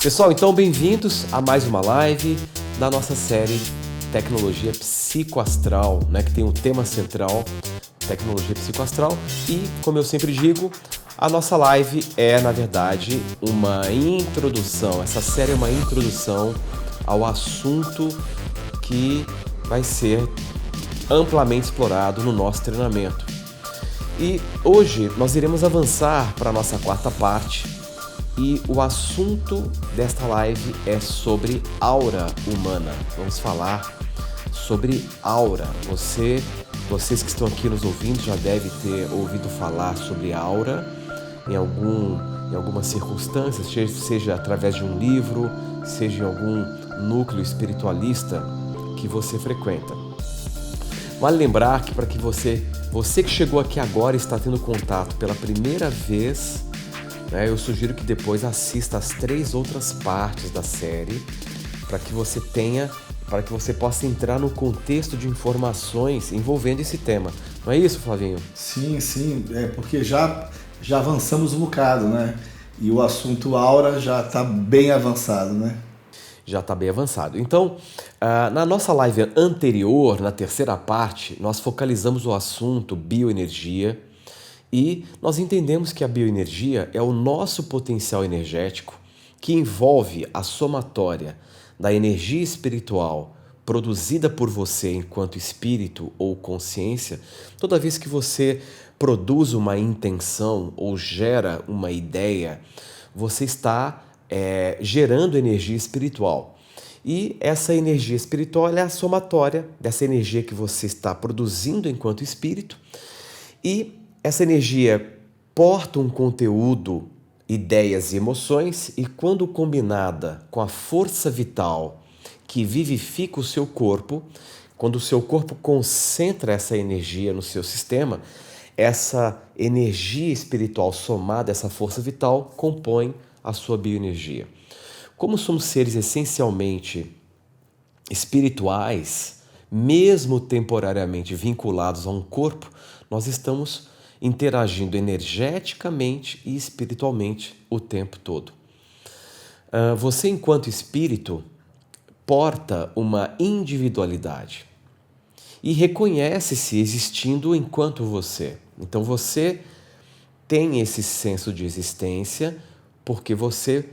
Pessoal, então bem-vindos a mais uma live da nossa série Tecnologia Psicoastral, né, que tem um tema central, Tecnologia Psicoastral, e, como eu sempre digo, a nossa live é, na verdade, uma introdução, essa série é uma introdução ao assunto que vai ser amplamente explorado no nosso treinamento. E hoje nós iremos avançar para a nossa quarta parte, e o assunto desta live é sobre aura humana. Vamos falar sobre aura. Vocês que estão aqui nos ouvindo já devem ter ouvido falar sobre aura em algumas circunstâncias, seja através de um livro, seja em algum núcleo espiritualista que você frequenta. Vale lembrar que para que você que chegou aqui agora e está tendo contato pela primeira vez, eu sugiro que depois assista as 3 outras partes da série para que você possa entrar no contexto de informações envolvendo esse tema. Não é isso, Flavinho? Sim, porque já avançamos um bocado, né? E o assunto aura já está bem avançado, né? Já está bem avançado. Então, na nossa live anterior, na terceira parte, nós focalizamos o assunto bioenergia. E nós entendemos que a bioenergia é o nosso potencial energético que envolve a somatória da energia espiritual produzida por você enquanto espírito ou consciência. Toda vez que você produz uma intenção ou gera uma ideia, você está gerando energia espiritual. E essa energia espiritual é a somatória dessa energia que você está produzindo enquanto espírito. E essa energia porta um conteúdo, ideias e emoções, e quando combinada com a força vital que vivifica o seu corpo, quando o seu corpo concentra essa energia no seu sistema, essa energia espiritual somada a essa força vital compõe a sua bioenergia. Como somos seres essencialmente espirituais, mesmo temporariamente vinculados a um corpo, nós estamos interagindo energeticamente e espiritualmente o tempo todo. Você, enquanto espírito, porta uma individualidade e reconhece-se existindo enquanto você. Então você tem esse senso de existência porque você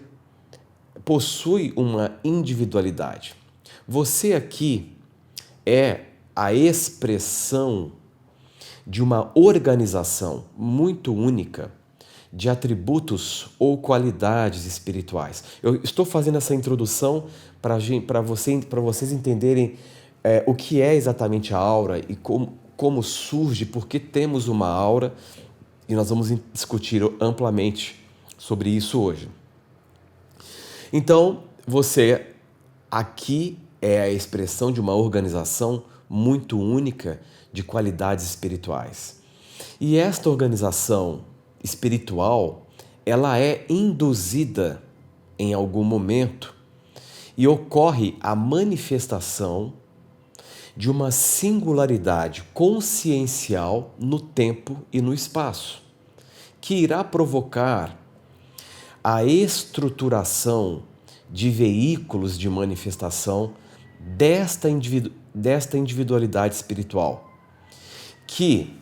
possui uma individualidade. Você aqui é a expressão de uma organização muito única de atributos ou qualidades espirituais. Eu estou fazendo essa introdução para vocês entenderem o que é exatamente a aura e como surge, por que temos uma aura, e nós vamos discutir amplamente sobre isso hoje. Então, você aqui é a expressão de uma organização muito única de qualidades espirituais. E esta organização espiritual, ela é induzida em algum momento e ocorre a manifestação de uma singularidade consciencial no tempo e no espaço, que irá provocar a estruturação de veículos de manifestação desta individualidade espiritual, que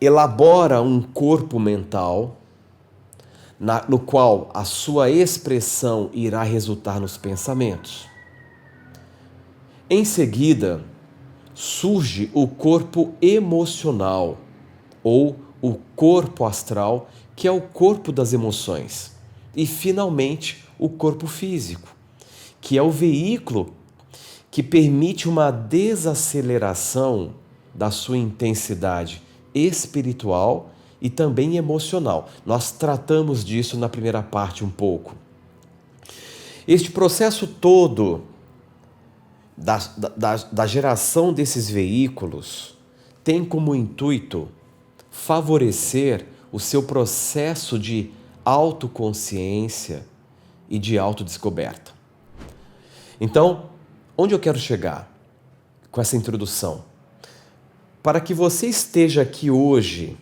elabora um corpo mental no qual a sua expressão irá resultar nos pensamentos. Em seguida, surge o corpo emocional ou o corpo astral, que é o corpo das emoções. E, finalmente, o corpo físico, que é o veículo que permite uma desaceleração da sua intensidade espiritual e também emocional. Nós tratamos disso na primeira parte um pouco. Este processo todo da geração desses veículos tem como intuito favorecer o seu processo de autoconsciência e de autodescoberta. Então, onde eu quero chegar com essa introdução? Para que você esteja aqui hoje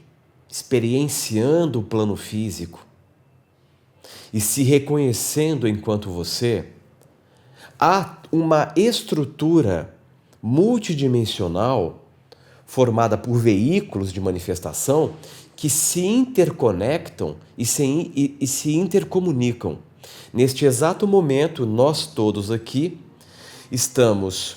experienciando o plano físico e se reconhecendo enquanto você, há uma estrutura multidimensional formada por veículos de manifestação que se interconectam e se intercomunicam. Neste exato momento, nós todos aqui estamos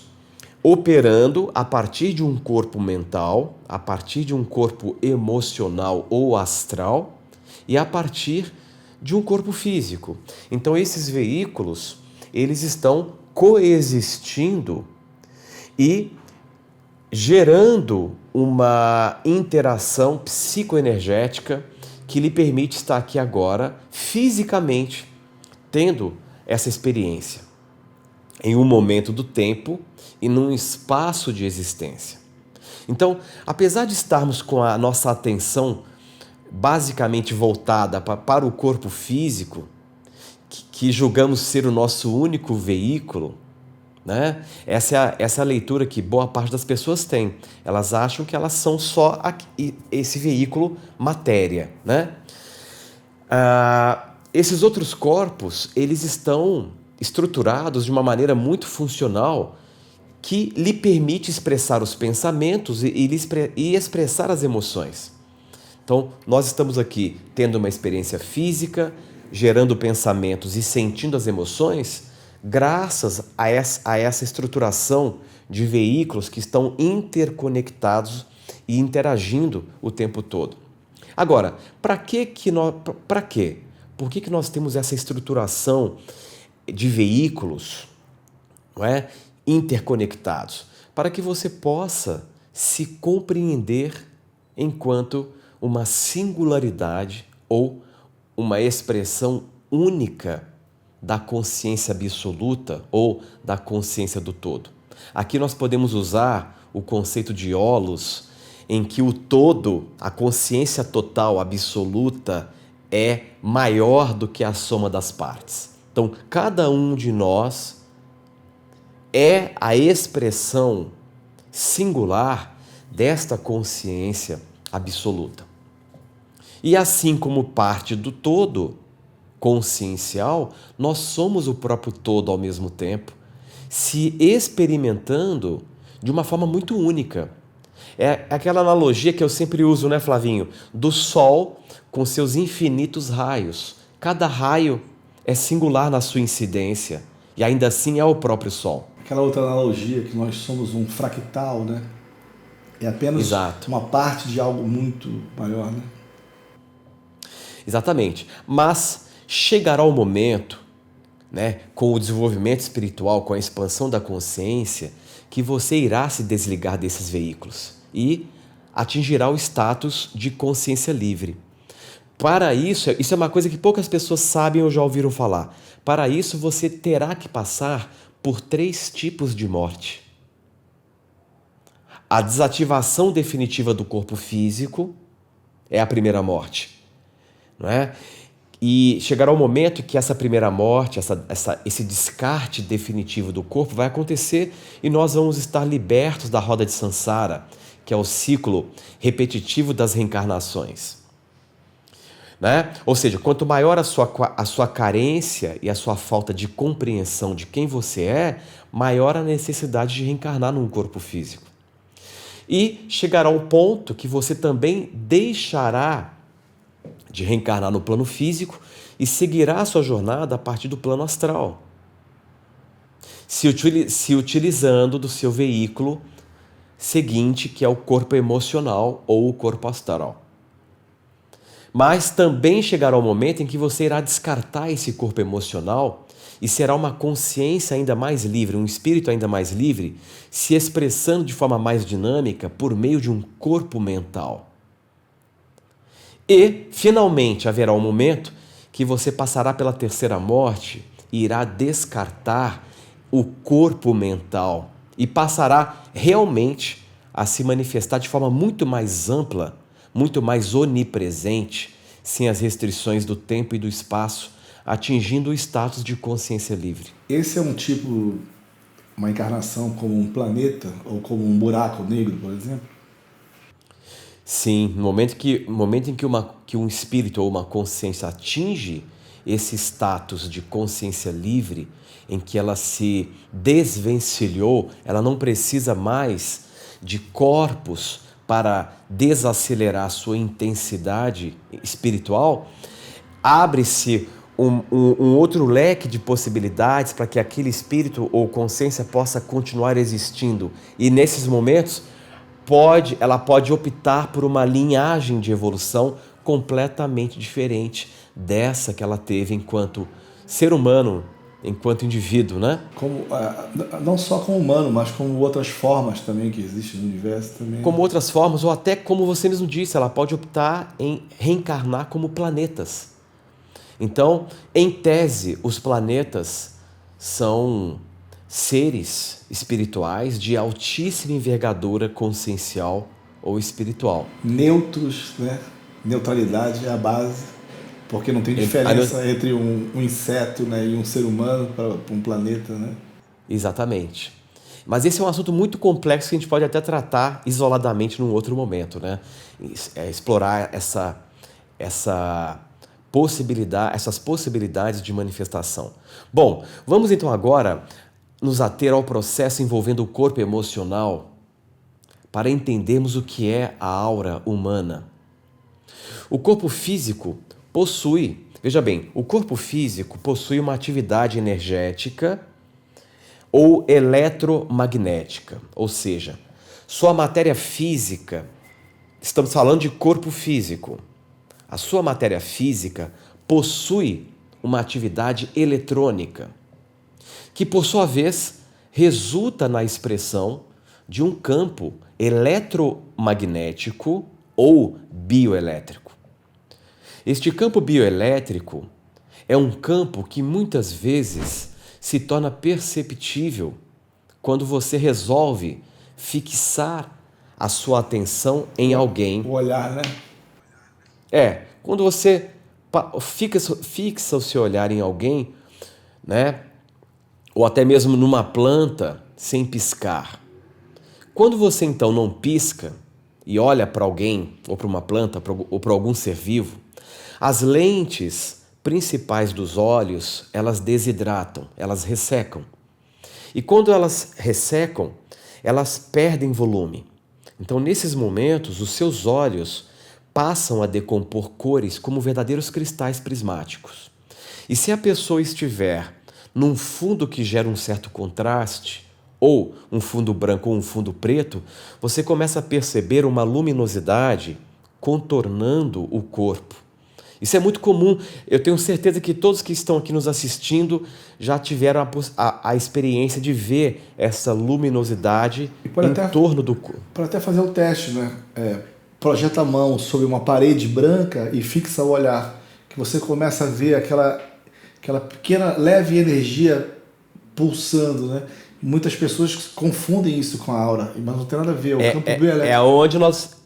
operando a partir de um corpo mental, a partir de um corpo emocional ou astral e a partir de um corpo físico. Então esses veículos, eles estão coexistindo e gerando uma interação psicoenergética que lhe permite estar aqui agora, fisicamente, tendo essa experiência, em um momento do tempo e num espaço de existência. Então, apesar de estarmos com a nossa atenção basicamente voltada para o corpo físico, que julgamos ser o nosso único veículo, né? Essa é a leitura que boa parte das pessoas tem. Elas acham que elas são só esse veículo matéria, né? Esses outros corpos, eles estão estruturados de uma maneira muito funcional que lhe permite expressar os pensamentos e expressar as emoções. Então, nós estamos aqui tendo uma experiência física, gerando pensamentos e sentindo as emoções, graças a essa estruturação de veículos que estão interconectados e interagindo o tempo todo. Agora, para quê? Por que nós temos essa estruturação de veículos, não é, interconectados? Para que você possa se compreender enquanto uma singularidade ou uma expressão única da consciência absoluta ou da consciência do todo. Aqui nós podemos usar o conceito de holos, em que o todo, a consciência total absoluta, é maior do que a soma das partes. Então, cada um de nós é a expressão singular desta consciência absoluta. E assim como parte do todo consciencial, nós somos o próprio todo ao mesmo tempo, se experimentando de uma forma muito única. É aquela analogia que eu sempre uso, né, Flavinho? Do Sol com seus infinitos raios. Cada raio é singular na sua incidência e ainda assim é o próprio Sol. Aquela outra analogia que nós somos um fractal, né? É apenas Exato. Uma parte de algo muito maior, né? Exatamente. Mas chegará o momento, né, com o desenvolvimento espiritual, com a expansão da consciência, que você irá se desligar desses veículos e atingirá o status de consciência livre. Para isso é uma coisa que poucas pessoas sabem ou já ouviram falar. Para isso, você terá que passar por 3 tipos de morte. A desativação definitiva do corpo físico é a primeira morte, não é? E chegará o momento que essa primeira morte, esse descarte definitivo do corpo vai acontecer e nós vamos estar libertos da roda de Sansara, que é o ciclo repetitivo das reencarnações. Né? Ou seja, quanto maior a sua carência e a sua falta de compreensão de quem você é, maior a necessidade de reencarnar num corpo físico. E chegará um ponto que você também deixará de reencarnar no plano físico e seguirá a sua jornada a partir do plano astral, se utilizando do seu veículo seguinte, que é o corpo emocional ou o corpo astral. Mas também chegará o momento em que você irá descartar esse corpo emocional e será uma consciência ainda mais livre, um espírito ainda mais livre, se expressando de forma mais dinâmica por meio de um corpo mental. E, finalmente, haverá um momento que você passará pela terceira morte e irá descartar o corpo mental e passará realmente a se manifestar de forma muito mais ampla, muito mais onipresente, sem as restrições do tempo e do espaço, atingindo o status de consciência livre. Esse é um tipo, uma encarnação como um planeta ou como um buraco negro, por exemplo? Sim, no momento em que um espírito ou uma consciência atinge esse status de consciência livre, em que ela se desvencilhou, ela não precisa mais de corpos para desacelerar sua intensidade espiritual, abre-se um outro leque de possibilidades para que aquele espírito ou consciência possa continuar existindo. E nesses momentos, ela pode optar por uma linhagem de evolução completamente diferente dessa que ela teve enquanto ser humano, enquanto indivíduo, né? Não só como humano, mas como outras formas também que existem no universo também. Como outras formas, ou até como você mesmo disse, ela pode optar em reencarnar como planetas. Então, em tese, os planetas são seres espirituais de altíssima envergadura consciencial ou espiritual. Neutros, né? Neutralidade é a base. Porque não tem diferença entre um inseto, né, e um ser humano para um planeta, né? Exatamente. Mas esse é um assunto muito complexo que a gente pode até tratar isoladamente num outro momento, né? Explorar essas possibilidades de manifestação. Bom, vamos então agora nos ater ao processo envolvendo o corpo emocional para entendermos o que é a aura humana. O corpo físico possui, veja bem, o corpo físico possui uma atividade energética ou eletromagnética, ou seja, sua matéria física, estamos falando de corpo físico, a sua matéria física possui uma atividade eletrônica, que por sua vez resulta na expressão de um campo eletromagnético ou bioelétrico. Este campo bioelétrico é um campo que muitas vezes se torna perceptível quando você resolve fixar a sua atenção em alguém. O olhar, né? Quando você fixa o seu olhar em alguém, né? Ou até mesmo numa planta sem piscar. Quando você então não pisca e olha para alguém, ou para uma planta, ou para algum ser vivo, as lentes principais dos olhos, elas desidratam, elas ressecam. E quando elas ressecam, elas perdem volume. Então, nesses momentos, os seus olhos passam a decompor cores como verdadeiros cristais prismáticos. E se a pessoa estiver num fundo que gera um certo contraste, ou um fundo branco ou um fundo preto, você começa a perceber uma luminosidade contornando o corpo. Isso é muito comum. Eu tenho certeza que todos que estão aqui nos assistindo já tiveram a experiência de ver essa luminosidade em torno do corpo. Para até fazer o teste, né? Projeta a mão sobre uma parede branca e fixa o olhar, que você começa a ver aquela pequena, leve energia pulsando, né? Muitas pessoas confundem isso com a aura, mas não tem nada a ver. O campo bioelétrico. É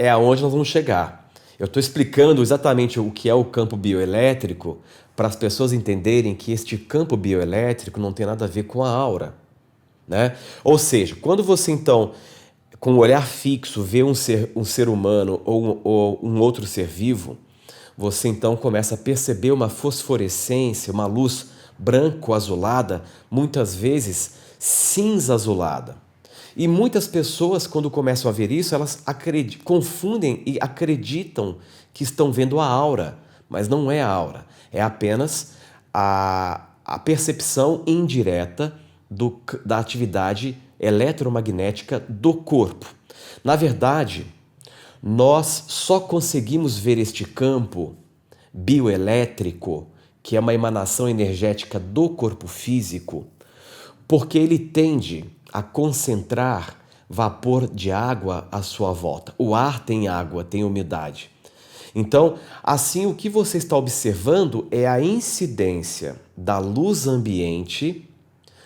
aonde nós vamos chegar. Eu estou explicando exatamente o que é o campo bioelétrico para as pessoas entenderem que este campo bioelétrico não tem nada a ver com a aura, né? Ou seja, quando você então, com o olhar fixo, vê um ser humano ou um outro ser vivo, você então começa a perceber uma fosforescência, uma luz branco-azulada, muitas vezes cinza-azulada. E muitas pessoas, quando começam a ver isso, elas confundem e acreditam que estão vendo a aura, mas não é a aura, é apenas a percepção indireta da atividade eletromagnética do corpo. Na verdade, nós só conseguimos ver este campo bioelétrico, que é uma emanação energética do corpo físico, porque ele tende a concentrar vapor de água à sua volta. O ar tem água, tem umidade. Então, assim, o que você está observando é a incidência da luz ambiente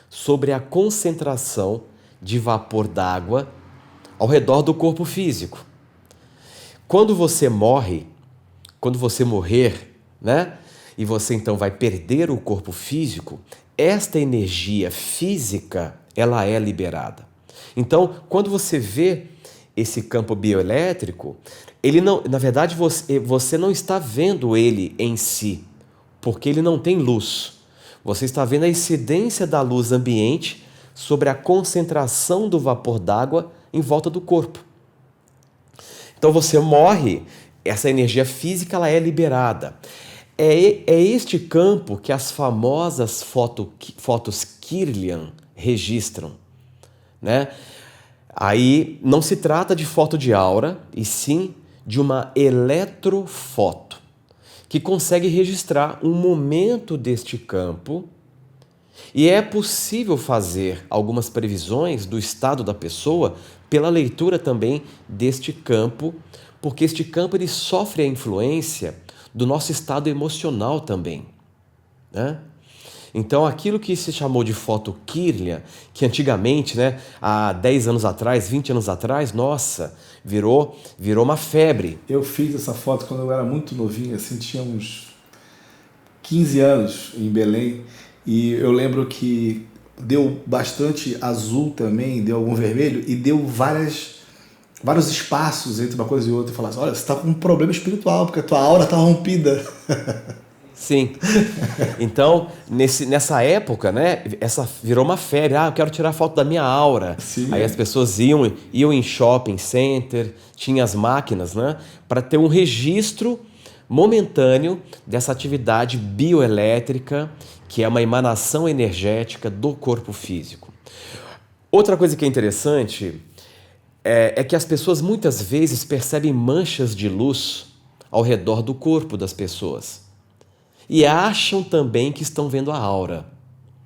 sobre a concentração de vapor d'água ao redor do corpo físico. Quando você morrer, né? E você então vai perder o corpo físico, esta energia física, ela é liberada. Então, quando você vê esse campo bioelétrico, ele não, na verdade, você não está vendo ele em si. porque ele não tem luz. Você está vendo a incidência da luz ambiente sobre a concentração do vapor d'água em volta do corpo. Então você morre, essa energia física ela é liberada. É este campo que as famosas fotos Kirlian registram, né? Aí não se trata de foto de aura, e sim de uma eletrofoto, que consegue registrar um momento deste campo, e é possível fazer algumas previsões do estado da pessoa pela leitura também deste campo, porque este campo ele sofre a influência do nosso estado emocional também, né? Então, aquilo que se chamou de foto Kirlian, que antigamente, né, há 10 anos atrás, 20 anos atrás, nossa, virou uma febre. Eu fiz essa foto quando eu era muito novinho, assim, tinha uns 15 anos em Belém, e eu lembro que deu bastante azul também, deu algum vermelho, e deu vários espaços entre uma coisa e outra, e falasse, olha, você está com um problema espiritual, porque a tua aura está rompida. Sim. Então, nessa época, né, essa virou uma febre. Eu quero tirar foto da minha aura. Sim, Aí as pessoas iam em shopping center, tinha as máquinas, né, para ter um registro momentâneo dessa atividade bioelétrica, que é uma emanação energética do corpo físico. Outra coisa que é interessante é que as pessoas muitas vezes percebem manchas de luz ao redor do corpo das pessoas. E acham também que estão vendo a aura.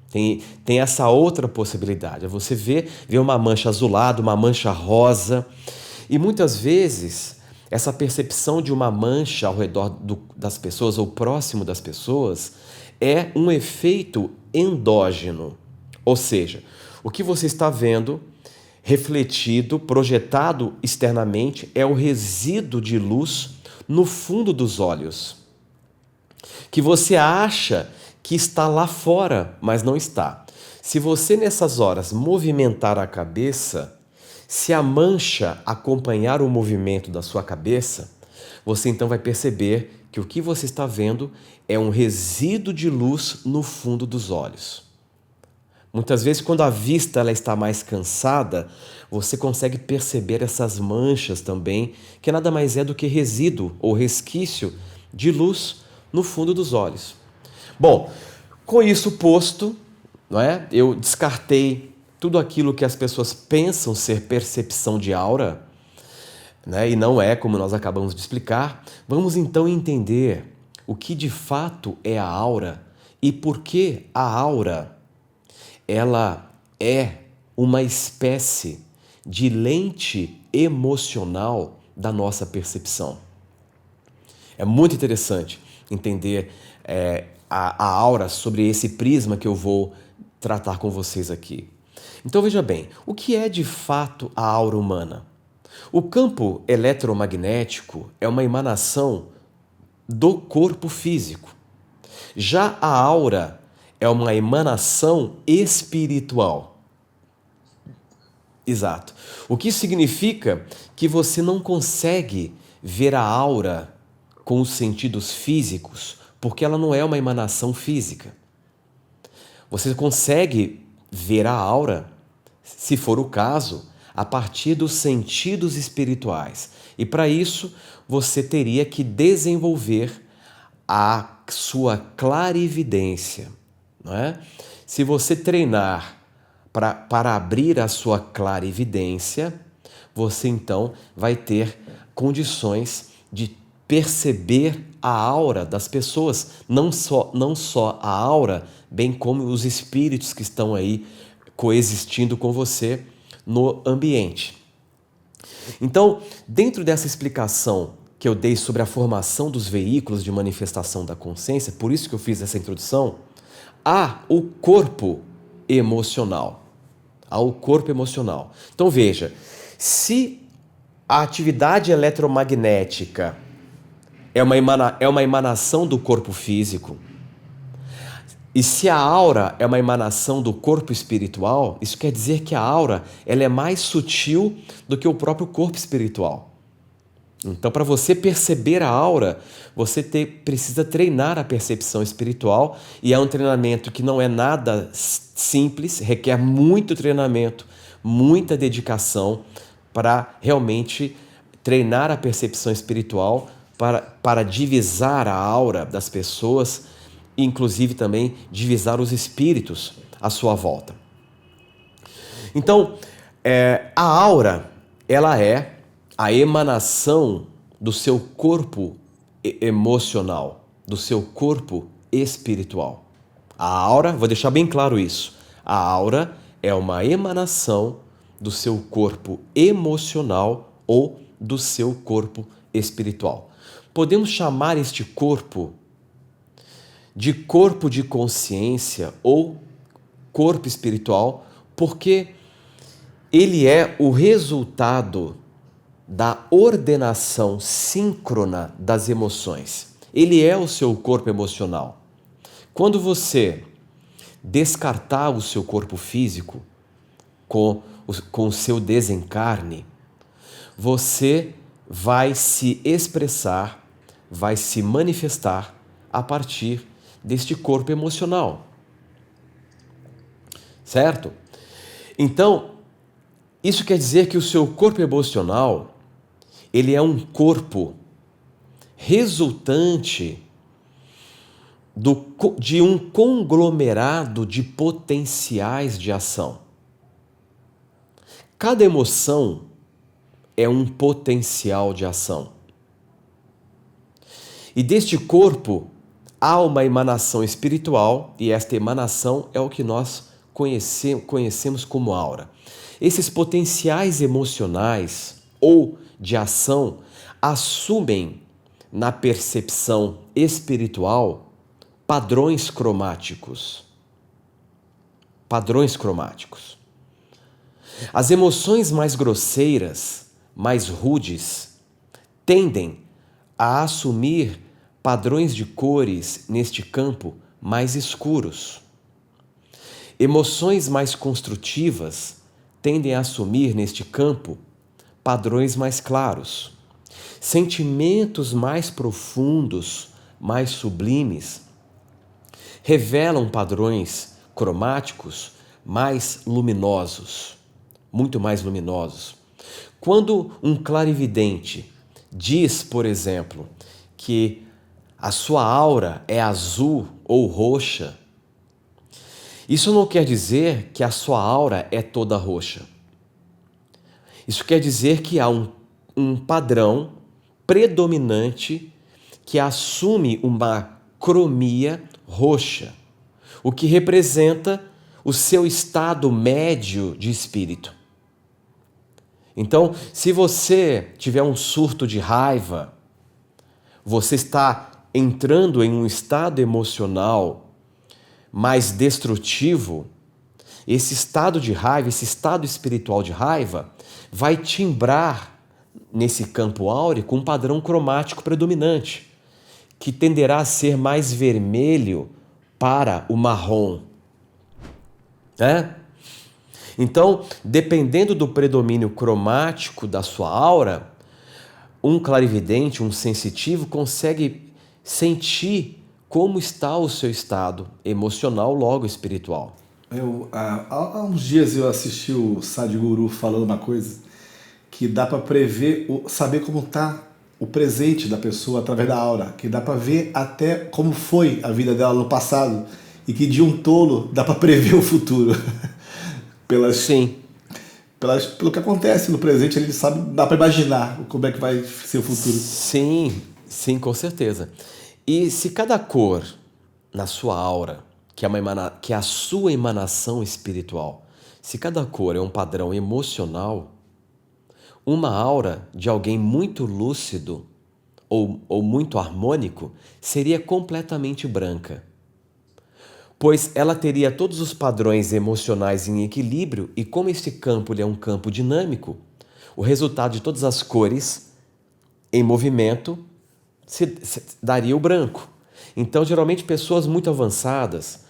Tem essa outra possibilidade. Você vê uma mancha azulada, uma mancha rosa. E muitas vezes, essa percepção de uma mancha ao redor das pessoas ou próximo das pessoas é um efeito endógeno. Ou seja, o que você está vendo, refletido, projetado externamente, é o resíduo de luz no fundo dos olhos, que você acha que está lá fora, mas não está. Se você nessas horas movimentar a cabeça, se a mancha acompanhar o movimento da sua cabeça, você então vai perceber que o que você está vendo é um resíduo de luz no fundo dos olhos. Muitas vezes, quando a vista ela está mais cansada, você consegue perceber essas manchas também, que nada mais é do que resíduo ou resquício de luz no fundo dos olhos. Bom, com isso posto, não é? Eu descartei tudo aquilo que as pessoas pensam ser percepção de aura, né? E não é, como nós acabamos de explicar. Vamos então entender o que de fato é a aura e por que a aura ela é uma espécie de lente emocional da nossa percepção. É muito interessante entender a aura sobre esse prisma que eu vou tratar com vocês aqui. Então veja bem, o que é de fato a aura humana? O campo eletromagnético é uma emanação do corpo físico. Já a aura é uma emanação espiritual. Exato. O que significa que você não consegue ver a aura com os sentidos físicos, porque ela não é uma emanação física. Você consegue ver a aura, se for o caso, a partir dos sentidos espirituais. E para isso, você teria que desenvolver a sua clarividência, não é? Se você treinar para abrir a sua clarividência, você então vai ter condições de perceber a aura das pessoas, não só a aura, bem como os espíritos que estão aí coexistindo com você no ambiente. Então, dentro dessa explicação que eu dei sobre a formação dos veículos de manifestação da consciência, por isso que eu fiz essa introdução, há o corpo emocional. Há o corpo emocional. Então veja, se a atividade eletromagnética é uma emanação do corpo físico, e se a aura é uma emanação do corpo espiritual, isso quer dizer que a aura ela é mais sutil do que o próprio corpo espiritual. Então, para você perceber a aura, você precisa treinar a percepção espiritual, e é um treinamento que não é nada simples, requer muito treinamento, muita dedicação para realmente treinar a percepção espiritual para divisar a aura das pessoas, inclusive também divisar os espíritos à sua volta. Então, a aura, ela é a emanação do seu corpo emocional, do seu corpo espiritual. A aura, vou deixar bem claro isso, a aura é uma emanação do seu corpo emocional ou do seu corpo espiritual. Podemos chamar este corpo de consciência ou corpo espiritual, porque ele é o resultado da ordenação síncrona das emoções. Ele é o seu corpo emocional. Quando você descartar o seu corpo físico com o seu desencarne, você vai se expressar, vai se manifestar a partir deste corpo emocional. Certo? Então, isso quer dizer que o seu corpo emocional, ele é um corpo resultante de um conglomerado de potenciais de ação. Cada emoção é um potencial de ação. E deste corpo há uma emanação espiritual, e esta emanação é o que nós conhecemos como aura. Esses potenciais emocionais ou de ação assumem na percepção espiritual padrões cromáticos. Padrões cromáticos. As emoções mais grosseiras, mais rudes, tendem a assumir padrões de cores neste campo mais escuros. Emoções mais construtivas tendem a assumir neste campo padrões mais claros. Sentimentos mais profundos, mais sublimes, revelam padrões cromáticos mais luminosos, muito mais luminosos. Quando um clarividente diz, por exemplo, que a sua aura é azul ou roxa, isso não quer dizer que a sua aura é toda roxa. Isso quer dizer que há um padrão predominante que assume uma cromia roxa, o que representa o seu estado médio de espírito. Então, se você tiver um surto de raiva, você está entrando em um estado emocional mais destrutivo. Esse estado de raiva, esse estado espiritual de raiva, vai timbrar nesse campo áurico um padrão cromático predominante, que tenderá a ser mais vermelho para o marrom. Então, dependendo do predomínio cromático da sua aura, um clarividente, um sensitivo, consegue sentir como está o seu estado emocional, logo espiritual. Há uns dias eu assisti o Sadhguru falando uma coisa que dá para prever, saber como está o presente da pessoa através da aura, que dá para ver até como foi a vida dela no passado e que de um tolo dá para prever o futuro. Sim. Pelo que acontece no presente, ele sabe, dá para imaginar como é que vai ser o futuro. Sim, com certeza. E se cada cor na sua aura, que é a sua emanação espiritual, se cada cor é um padrão emocional, uma aura de alguém muito lúcido ou muito harmônico seria completamente branca, pois ela teria todos os padrões emocionais em equilíbrio, e como este campo ele é um campo dinâmico, o resultado de todas as cores em movimento se daria o branco. Então, geralmente, pessoas muito avançadas,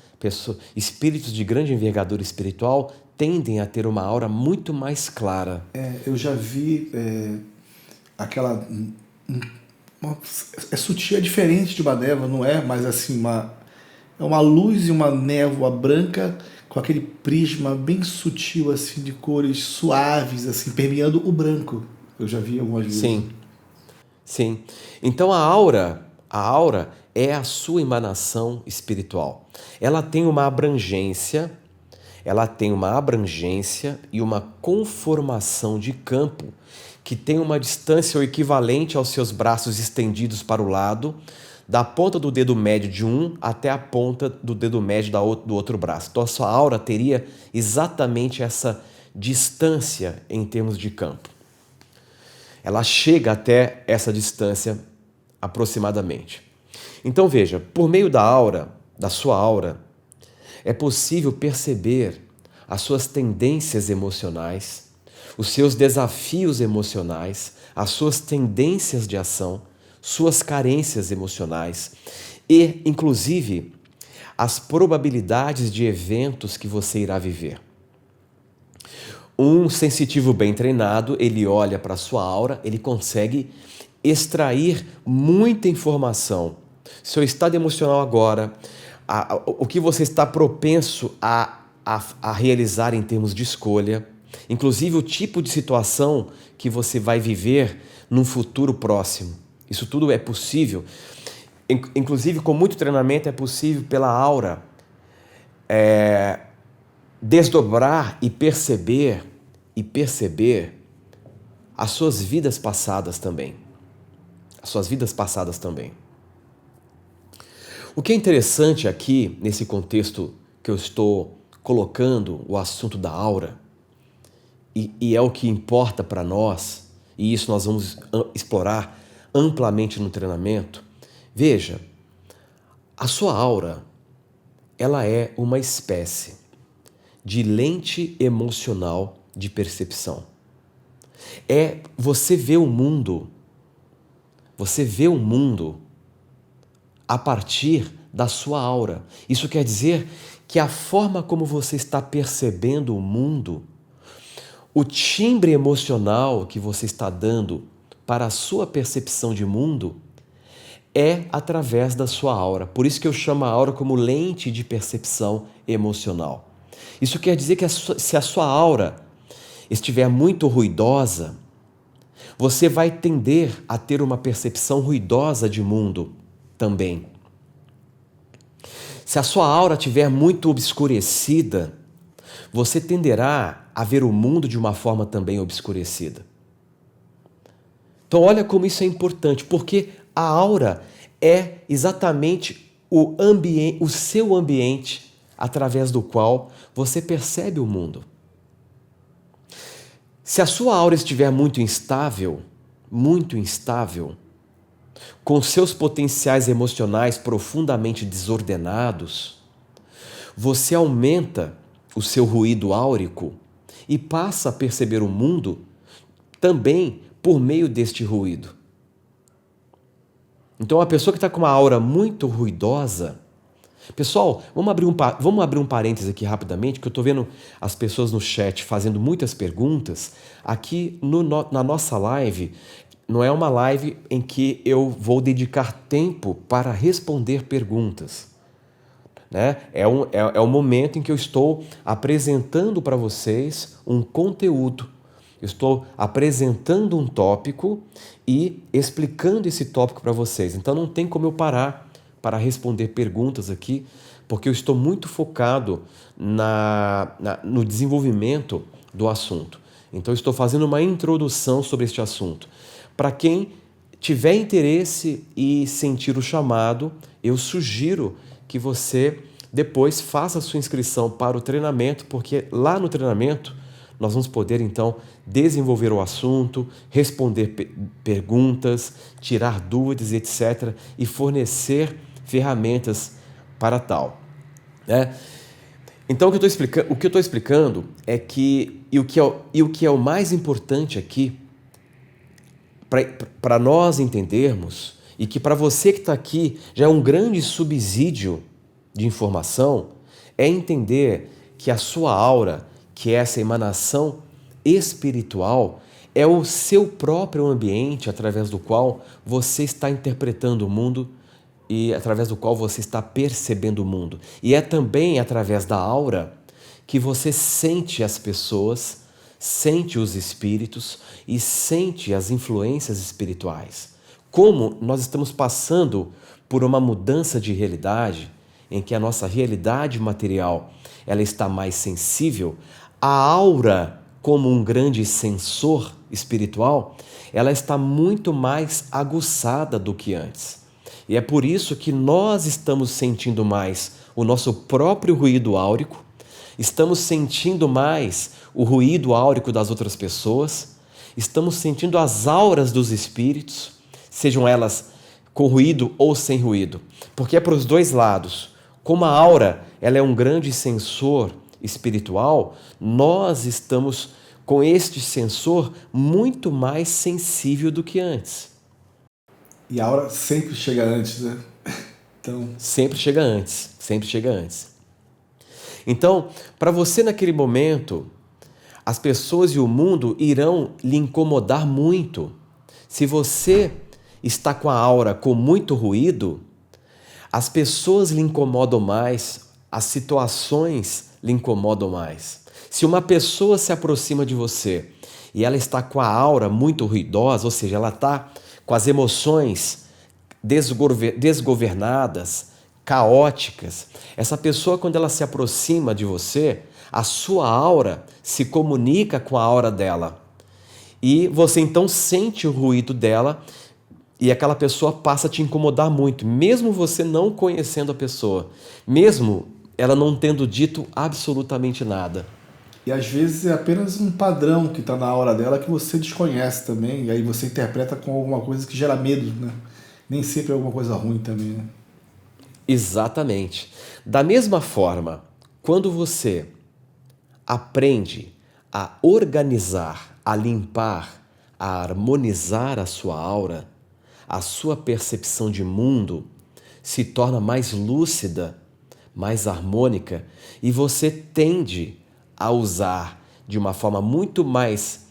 espíritos de grande envergadura espiritual, tendem a ter uma aura muito mais clara. Eu já vi aquela é sutil, é diferente de uma névoa, não é? Mas assim, é uma luz e uma névoa branca com aquele prisma bem sutil assim de cores suaves assim permeando o branco. Eu já vi algumas vezes. Sim, sim. Então a aura é a sua emanação espiritual. Ela tem uma abrangência, e uma conformação de campo que tem uma distância ou equivalente aos seus braços estendidos para o lado, da ponta do dedo médio de um até a ponta do dedo médio do outro braço. Então a sua aura teria exatamente essa distância em termos de campo. Ela chega até essa distância aproximadamente. Então veja, por meio da sua aura, é possível perceber as suas tendências emocionais, os seus desafios emocionais, as suas tendências de ação, suas carências emocionais e, inclusive, as probabilidades de eventos que você irá viver. Um sensitivo bem treinado, ele olha para a sua aura, ele consegue extrair muita informação. Seu estado emocional agora, o que você está propenso a realizar em termos de escolha, inclusive o tipo de situação que você vai viver num futuro próximo. Isso tudo é possível. Inclusive, com muito treinamento, é possível pela aura desdobrar e perceber as suas vidas passadas também. As suas vidas passadas também. O que é interessante aqui, nesse contexto que eu estou colocando o assunto da aura, e é o que importa para nós, e isso nós vamos explorar amplamente no treinamento. Veja, a sua aura, ela é uma espécie de lente emocional de percepção. Você vê o mundo a partir da sua aura. Isso quer dizer que a forma como você está percebendo o mundo, o timbre emocional que você está dando para a sua percepção de mundo é através da sua aura. Por isso que eu chamo a aura como lente de percepção emocional. Isso quer dizer que se a sua aura estiver muito ruidosa, você vai tender a ter uma percepção ruidosa de mundo também. Se a sua aura estiver muito obscurecida, você tenderá a ver o mundo de uma forma também obscurecida. Então olha como isso é importante, porque a aura é exatamente o seu ambiente através do qual você percebe o mundo. Se a sua aura estiver muito instável, com seus potenciais emocionais profundamente desordenados, você aumenta o seu ruído áurico e passa a perceber o mundo também por meio deste ruído. Então, a pessoa que está com uma aura muito ruidosa... Pessoal, vamos abrir um parênteses aqui rapidamente, que eu estou vendo as pessoas no chat fazendo muitas perguntas. Aqui na nossa live, não é uma live em que eu vou dedicar tempo para responder perguntas. Né? É um momento em que eu estou apresentando para vocês um conteúdo. Eu estou apresentando um tópico e explicando esse tópico para vocês. Então não tem como eu parar para responder perguntas aqui, porque eu estou muito focado no desenvolvimento do assunto. Então eu estou fazendo uma introdução sobre este assunto. Para quem tiver interesse e sentir o chamado, eu sugiro que você depois faça a sua inscrição para o treinamento, porque lá no treinamento nós vamos poder então desenvolver o assunto, responder perguntas, tirar dúvidas, etc. e fornecer ferramentas para tal. Né? Então o que eu estou explicando é que, o que é o mais importante aqui, para nós entendermos, e que para você que está aqui já é um grande subsídio de informação, é entender que a sua aura, que é essa emanação espiritual, é o seu próprio ambiente através do qual você está interpretando o mundo e através do qual você está percebendo o mundo. E é também através da aura que você sente as pessoas, sente os espíritos e sente as influências espirituais. Como nós estamos passando por uma mudança de realidade, em que a nossa realidade material ela está mais sensível, a aura, como um grande sensor espiritual, ela está muito mais aguçada do que antes. E é por isso que nós estamos sentindo mais o nosso próprio ruído áurico, estamos sentindo mais o ruído áurico das outras pessoas, estamos sentindo as auras dos espíritos, sejam elas com ruído ou sem ruído, porque é para os dois lados. Como a aura ela é um grande sensor espiritual, nós estamos com este sensor muito mais sensível do que antes. E a aura sempre chega antes, né? Então... Sempre chega antes, sempre chega antes. Então, para você naquele momento, as pessoas e o mundo irão lhe incomodar muito. Se você está com a aura com muito ruído, as pessoas lhe incomodam mais, as situações lhe incomodam mais. Se uma pessoa se aproxima de você e ela está com a aura muito ruidosa, ou seja, ela está com as emoções desgovernadas, caóticas, essa pessoa, quando ela se aproxima de você, a sua aura se comunica com a aura dela. E você então sente o ruído dela e aquela pessoa passa a te incomodar muito, mesmo você não conhecendo a pessoa, mesmo ela não tendo dito absolutamente nada. E às vezes é apenas um padrão que está na aura dela que você desconhece também, e aí você interpreta com alguma coisa que gera medo, né? Nem sempre é alguma coisa ruim também, né? Exatamente. Da mesma forma, quando você aprende a organizar, a limpar, a harmonizar a sua aura, a sua percepção de mundo se torna mais lúcida, mais harmônica e você tende a usar de uma forma muito mais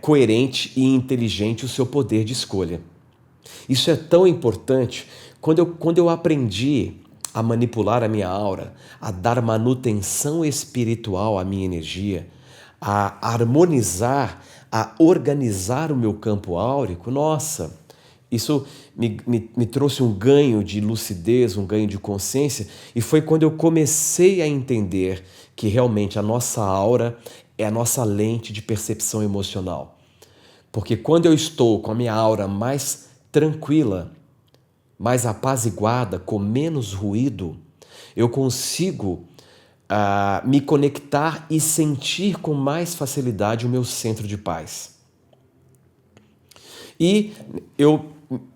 coerente e inteligente o seu poder de escolha. Isso é tão importante. Quando eu aprendi a manipular a minha aura, a dar manutenção espiritual à minha energia, a harmonizar, a organizar o meu campo áurico, nossa, isso me trouxe um ganho de lucidez, um ganho de consciência, e foi quando eu comecei a entender que realmente a nossa aura é a nossa lente de percepção emocional. Porque quando eu estou com a minha aura mais tranquila, mais apaziguada, com menos ruído, eu consigo me conectar e sentir com mais facilidade o meu centro de paz. E eu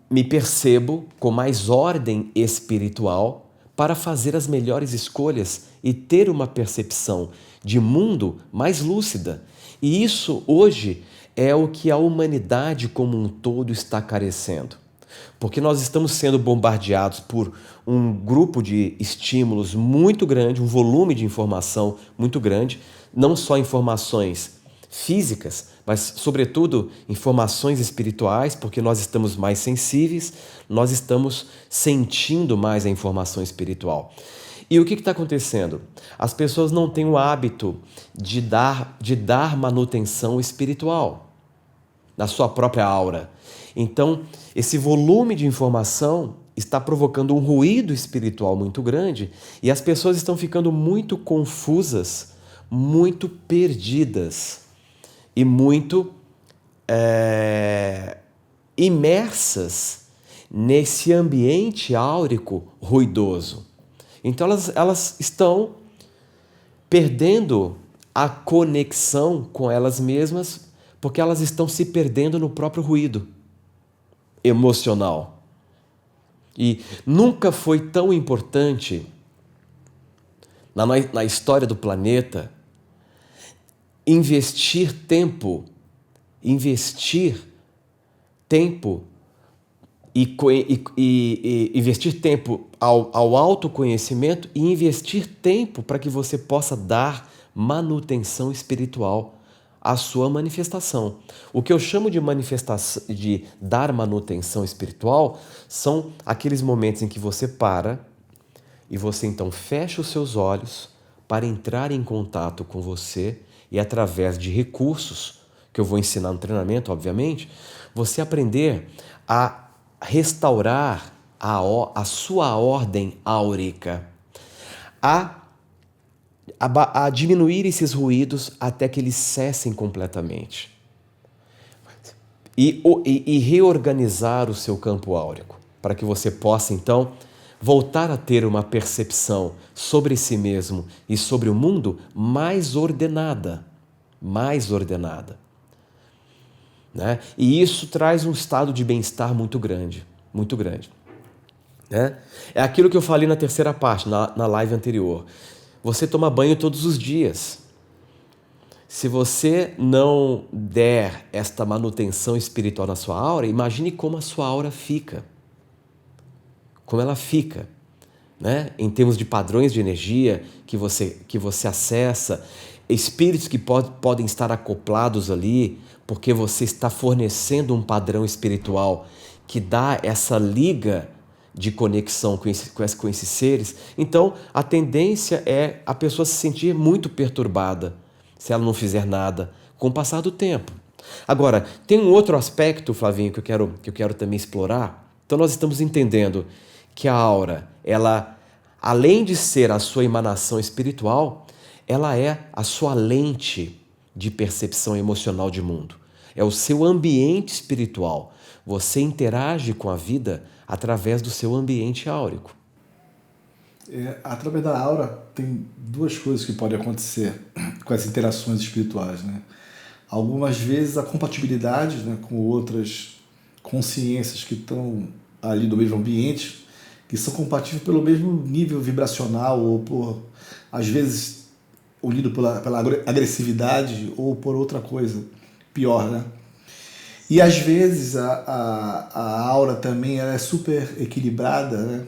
me percebo com mais ordem espiritual para fazer as melhores escolhas e ter uma percepção de mundo mais lúcida. E isso hoje é o que a humanidade como um todo está carecendo. Porque nós estamos sendo bombardeados por um grupo de estímulos muito grande, um volume de informação muito grande, não só informações físicas, mas, sobretudo, informações espirituais, porque nós estamos mais sensíveis, nós estamos sentindo mais a informação espiritual. E o que está acontecendo? As pessoas não têm o hábito de dar manutenção espiritual na sua própria aura. Então, esse volume de informação está provocando um ruído espiritual muito grande e as pessoas estão ficando muito confusas, muito perdidas e muito imersas nesse ambiente áurico ruidoso. Então elas estão perdendo a conexão com elas mesmas porque elas estão se perdendo no próprio ruído emocional. E nunca foi tão importante na história do planeta investir tempo e investir tempo ao autoconhecimento e investir tempo para que você possa dar manutenção espiritual a sua manifestação. O que eu chamo de manifestação, de dar manutenção espiritual, são aqueles momentos em que você para e você então fecha os seus olhos para entrar em contato com você e através de recursos, que eu vou ensinar no treinamento, obviamente, você aprender a restaurar a sua ordem áurica, a diminuir esses ruídos até que eles cessem completamente e reorganizar o seu campo áurico, para que você possa então voltar a ter uma percepção sobre si mesmo e sobre o mundo mais ordenada, né? E isso traz um estado de bem-estar muito grande, né? É aquilo que eu falei na terceira parte, na live anterior. Você toma banho todos os dias. Se você não der esta manutenção espiritual na sua aura, imagine como a sua aura fica. Como ela fica, né? Em termos de padrões de energia que você acessa, espíritos que podem estar acoplados ali, porque você está fornecendo um padrão espiritual que dá essa liga de conexão com esses seres. Então, a tendência é a pessoa se sentir muito perturbada se ela não fizer nada com o passar do tempo. Agora, tem um outro aspecto, Flavinho, que eu quero também explorar. Então, nós estamos entendendo que a aura, ela, além de ser a sua emanação espiritual, ela é a sua lente de percepção emocional de mundo. É o seu ambiente espiritual. Você interage com a vida através do seu ambiente áurico. Através da aura tem duas coisas que podem acontecer com as interações espirituais, né? Algumas vezes a compatibilidade, né, com outras consciências que estão ali do mesmo ambiente, que são compatíveis pelo mesmo nível vibracional ou por, às vezes, unido pela agressividade ou por outra coisa pior, né? E às vezes a aura também ela é super equilibrada, né?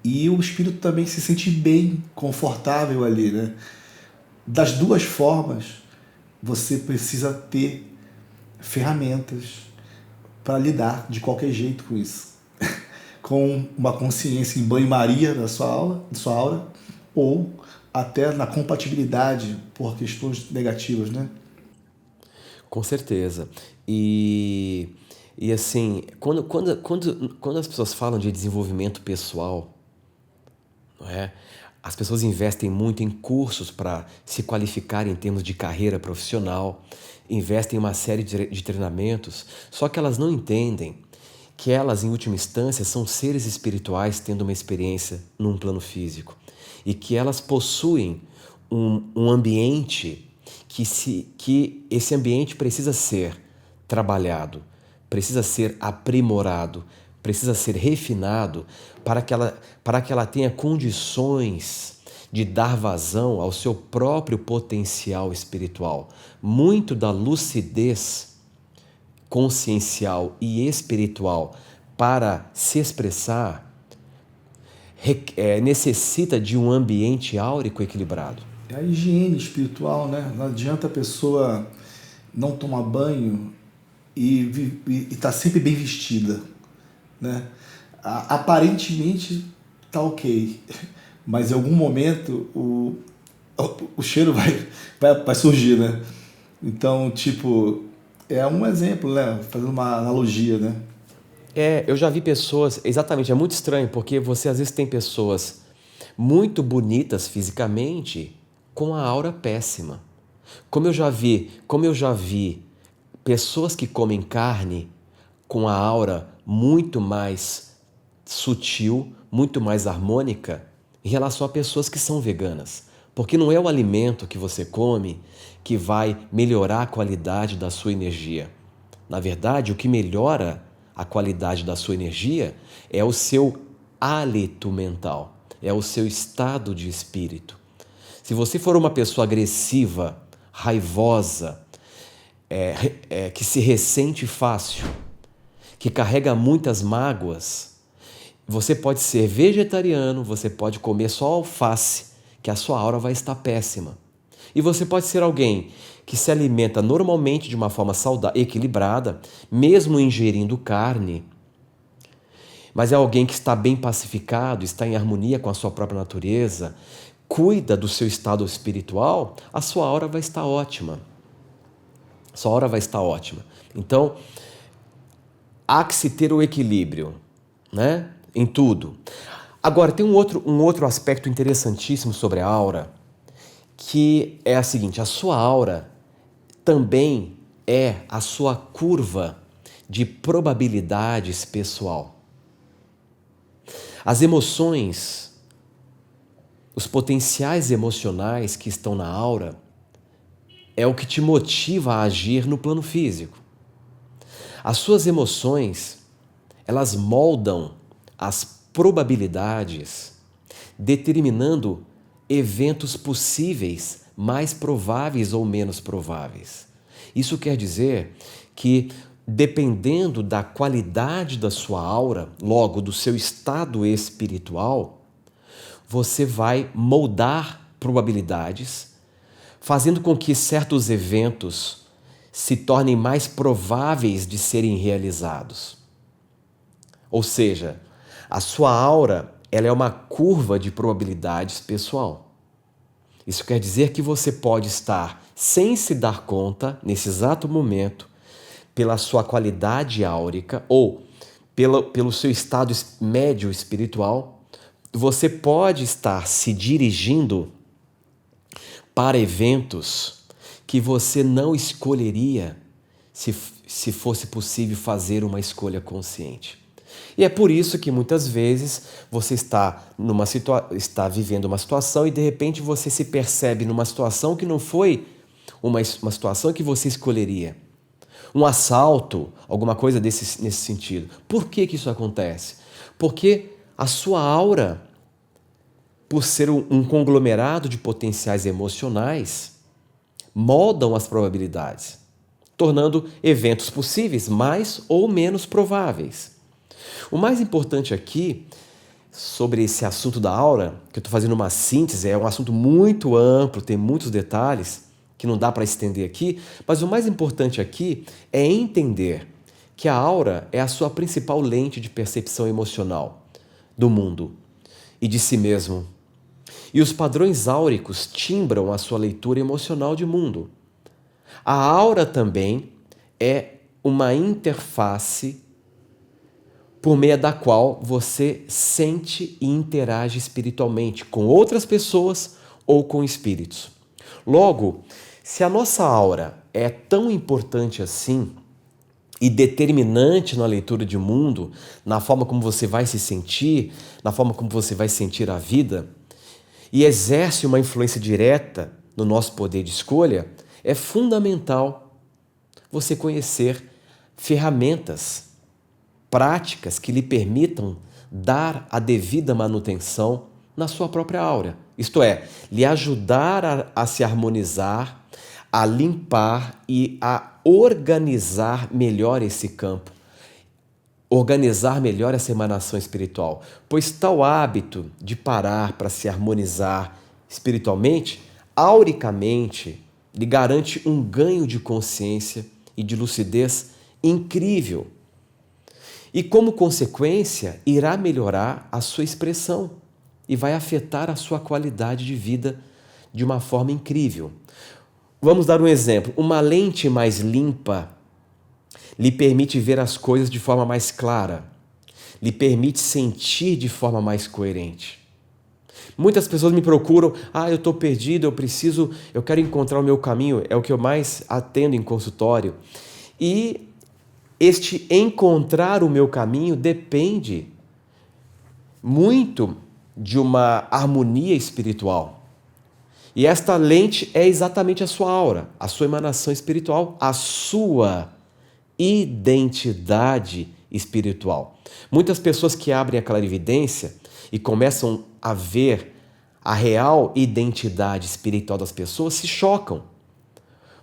E o espírito também se sente bem, confortável ali, né? Das duas formas, você precisa ter ferramentas para lidar de qualquer jeito com isso. Com uma consciência em banho-maria da sua aura, ou até na compatibilidade por questões negativas, né? Com certeza. E assim, quando as pessoas falam de desenvolvimento pessoal, não é? As pessoas investem muito em cursos para se qualificar em termos de carreira profissional, investem em uma série de treinamentos, só que elas não entendem que elas, em última instância, são seres espirituais tendo uma experiência num plano físico e que elas possuem um ambiente que esse ambiente precisa ser trabalhado, precisa ser aprimorado, precisa ser refinado para que ela tenha condições de dar vazão ao seu próprio potencial espiritual. Muito da lucidez consciencial e espiritual para se expressar necessita de um ambiente áurico equilibrado. É a higiene espiritual, né? Não adianta a pessoa não tomar banho e estar sempre bem vestida, né? Aparentemente tá ok, mas em algum momento o cheiro vai surgir, né? Então, tipo, é um exemplo, né? Fazendo uma analogia, né? Eu já vi pessoas, exatamente, é muito estranho, porque você às vezes tem pessoas muito bonitas fisicamente com a aura péssima. Como eu já vi pessoas que comem carne com a aura muito mais sutil, muito mais harmônica em relação a pessoas que são veganas. Porque não é o alimento que você come que vai melhorar a qualidade da sua energia. Na verdade, o que melhora a qualidade da sua energia é o seu hálito mental, é o seu estado de espírito. Se você for uma pessoa agressiva, raivosa, que se ressente fácil, que carrega muitas mágoas, você pode ser vegetariano, você pode comer só alface, que a sua aura vai estar péssima. E você pode ser alguém que se alimenta normalmente de uma forma saudável, equilibrada, mesmo ingerindo carne, mas é alguém que está bem pacificado, está em harmonia com a sua própria natureza, cuida do seu estado espiritual, a sua aura vai estar ótima. Sua aura vai estar ótima. Então, há que se ter o equilíbrio, né? Em tudo. Agora, tem um outro aspecto interessantíssimo sobre a aura, que é a seguinte: a sua aura também é a sua curva de probabilidades pessoal. As emoções, os potenciais emocionais que estão na aura, é o que te motiva a agir no plano físico. As suas emoções, elas moldam as probabilidades, determinando eventos possíveis, mais prováveis ou menos prováveis. Isso quer dizer que, dependendo da qualidade da sua aura, logo do seu estado espiritual, você vai moldar probabilidades, fazendo com que certos eventos se tornem mais prováveis de serem realizados. Ou seja, a sua aura, ela é uma curva de probabilidades pessoal. Isso quer dizer que você pode estar, sem se dar conta, nesse exato momento, pela sua qualidade áurica ou pelo seu estado médio espiritual, você pode estar se dirigindo para eventos que você não escolheria se fosse possível fazer uma escolha consciente. E é por isso que muitas vezes você está vivendo uma situação e de repente você se percebe numa situação que não foi uma situação que você escolheria. Um assalto, alguma coisa nesse sentido. Por que isso acontece? Porque a sua aura, por ser um conglomerado de potenciais emocionais, moldam as probabilidades, tornando eventos possíveis mais ou menos prováveis. O mais importante aqui, sobre esse assunto da aura, que eu estou fazendo uma síntese, é um assunto muito amplo, tem muitos detalhes, que não dá para estender aqui, mas o mais importante aqui é entender que a aura é a sua principal lente de percepção emocional do mundo e de si mesmo. E os padrões áuricos timbram a sua leitura emocional de mundo. A aura também é uma interface por meio da qual você sente e interage espiritualmente com outras pessoas ou com espíritos. Logo, se a nossa aura é tão importante assim e determinante na leitura de mundo, na forma como você vai se sentir, na forma como você vai sentir a vida, e exerce uma influência direta no nosso poder de escolha, é fundamental você conhecer ferramentas práticas que lhe permitam dar a devida manutenção na sua própria aura. Isto é, lhe ajudar a se harmonizar, a limpar e a organizar melhor esse campo, organizar melhor essa emanação espiritual, pois tal hábito de parar para se harmonizar espiritualmente, auricamente, lhe garante um ganho de consciência e de lucidez incrível. E como consequência, irá melhorar a sua expressão e vai afetar a sua qualidade de vida de uma forma incrível. Vamos dar um exemplo. Uma lente mais limpa lhe permite ver as coisas de forma mais clara, lhe permite sentir de forma mais coerente. Muitas pessoas me procuram, eu estou perdido, eu quero encontrar o meu caminho, é o que eu mais atendo em consultório. E este encontrar o meu caminho depende muito de uma harmonia espiritual. E esta lente é exatamente a sua aura, a sua emanação espiritual, a sua identidade espiritual. Muitas pessoas que abrem a clarividência e começam a ver a real identidade espiritual das pessoas se chocam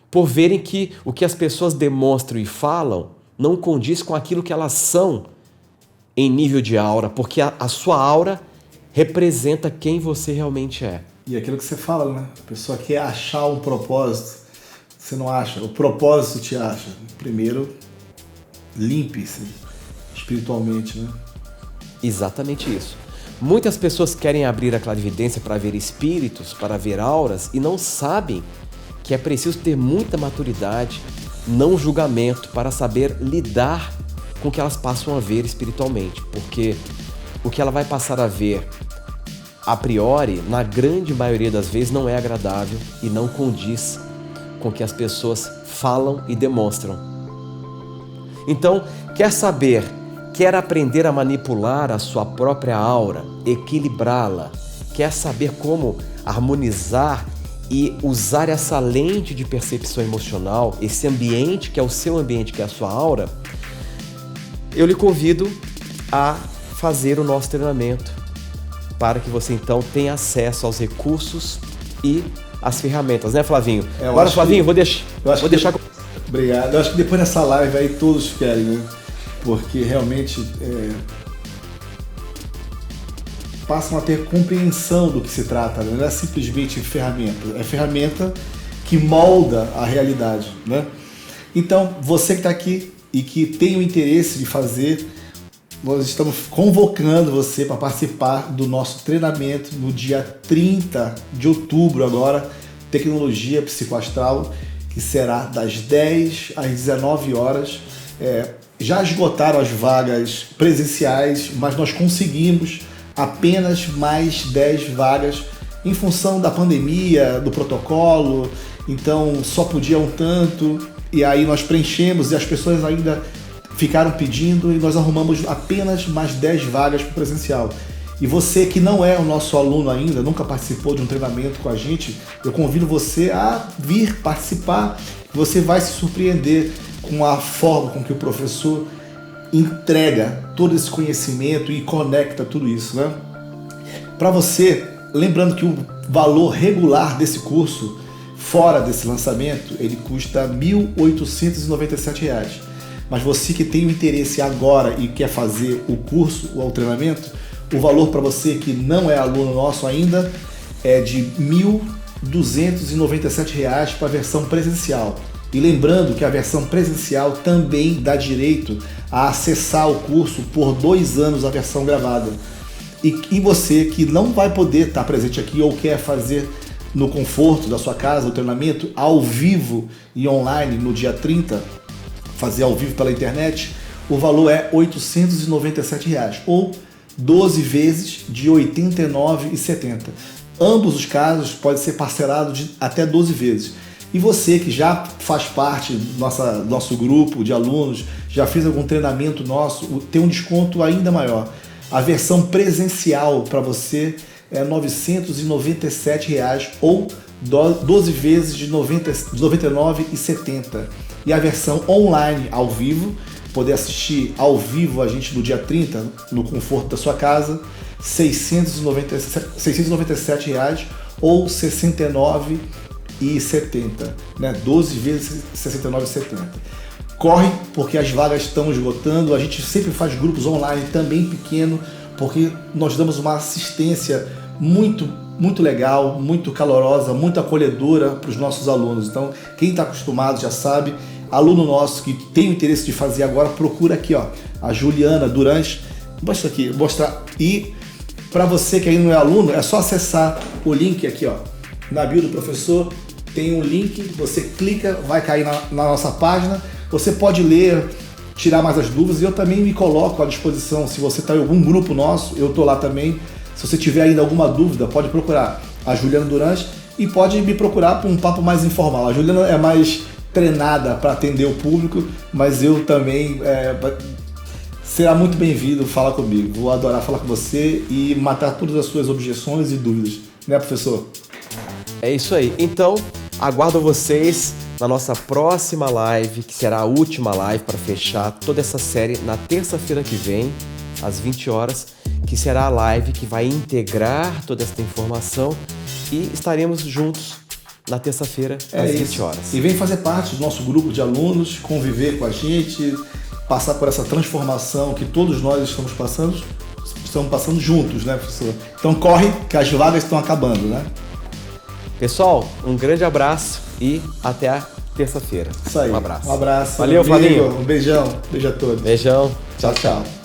por verem que o que as pessoas demonstram e falam não condiz com aquilo que elas são em nível de aura, porque a sua aura representa quem você realmente é. E aquilo que você fala, né? A pessoa quer achar um propósito. Você não acha? O propósito te acha. Primeiro, limpe-se espiritualmente, né? Exatamente isso. Muitas pessoas querem abrir a clarividência para ver espíritos, para ver auras, e não sabem que é preciso ter muita maturidade, não julgamento, para saber lidar com o que elas passam a ver espiritualmente. Porque o que ela vai passar a ver a priori, na grande maioria das vezes, não é agradável e não condiz com o que as pessoas falam e demonstram. Então, quer saber, quer aprender a manipular a sua própria aura, equilibrá-la, quer saber como harmonizar e usar essa lente de percepção emocional, esse ambiente que é o seu ambiente, que é a sua aura, eu lhe convido a fazer o nosso treinamento para que você então tenha acesso aos recursos e às ferramentas, né, Flavinho? Agora, Flavinho, vou deixar... Obrigado. Eu acho que depois dessa live aí todos querem, né? Porque realmente passam a ter compreensão do que se trata, né? Não é simplesmente ferramenta, é ferramenta que molda a realidade, né? Então, você que está aqui e que tem o interesse de fazer, nós estamos convocando você para participar do nosso treinamento no dia 30 de outubro agora, Tecnologia Psicoastral, que será das 10 às 19 horas. Já esgotaram as vagas presenciais, mas nós conseguimos apenas mais 10 vagas em função da pandemia, do protocolo, então só podia um tanto, e aí nós preenchemos e as pessoas ainda ficaram pedindo e nós arrumamos apenas mais 10 vagas para o presencial. E você que não é o nosso aluno ainda, nunca participou de um treinamento com a gente, eu convido você a vir participar. Você vai se surpreender com a forma com que o professor entrega todo esse conhecimento e conecta tudo isso, né? Para você, lembrando que o valor regular desse curso, fora desse lançamento, ele custa R$ 1.897. Mas você que tem o interesse agora e quer fazer o curso ou o treinamento, o valor para você que não é aluno nosso ainda é de R$ 1.297 para a versão presencial. E lembrando que a versão presencial também dá direito a acessar o curso por 2 anos a versão gravada. E você que não vai poder estar presente aqui ou quer fazer no conforto da sua casa o treinamento ao vivo e online no dia 30, fazer ao vivo pela internet, o valor é R$ 897 ou 12 vezes de R$ 89,70. Ambos os casos pode ser parcelado de até 12 vezes. E você que já faz parte do nosso grupo de alunos, já fez algum treinamento nosso, tem um desconto ainda maior. A versão presencial para você é R$ 997 ou 12 vezes de R$ 99,70. E a versão online ao vivo, poder assistir ao vivo a gente no dia 30, no conforto da sua casa, R$ 697 ou R$ 69,70, né? 12 vezes R$ 69,70. Corre, porque as vagas estão esgotando. A gente sempre faz grupos online também pequeno, porque nós damos uma assistência muito legal, muito calorosa, muito acolhedora para os nossos alunos. Então, quem está acostumado já sabe. Aluno nosso que tem o interesse de fazer agora, procura aqui, ó, a Juliana Durante. Mostra aqui, mostrar. E para você que ainda não é aluno, é só acessar o link aqui, ó, na bio do professor. Tem um link, você clica, vai cair na nossa página. Você pode ler, tirar mais as dúvidas. E eu também me coloco à disposição. Se você está em algum grupo nosso, eu estou lá também. Se você tiver ainda alguma dúvida, pode procurar a Juliana Durante e pode me procurar para um papo mais informal. A Juliana é mais treinada para atender o público, mas eu também será muito bem-vindo falar comigo. Vou adorar falar com você e matar todas as suas objeções e dúvidas. Né, professor? É isso aí. Então, aguardo vocês na nossa próxima live, que será a última live para fechar toda essa série na terça-feira que vem, às 20 horas, que será a live que vai integrar toda essa informação e estaremos juntos na terça-feira, às 20 horas. E vem fazer parte do nosso grupo de alunos, conviver com a gente, passar por essa transformação que todos nós estamos passando juntos, né, professor? Então corre, que as vagas estão acabando, né? Pessoal, um grande abraço e até terça-feira. Isso aí. Um abraço. Um abraço. Valeu, amigo. Flavinho. Um beijão. Beijo a todos. Beijão. Tchau, tchau.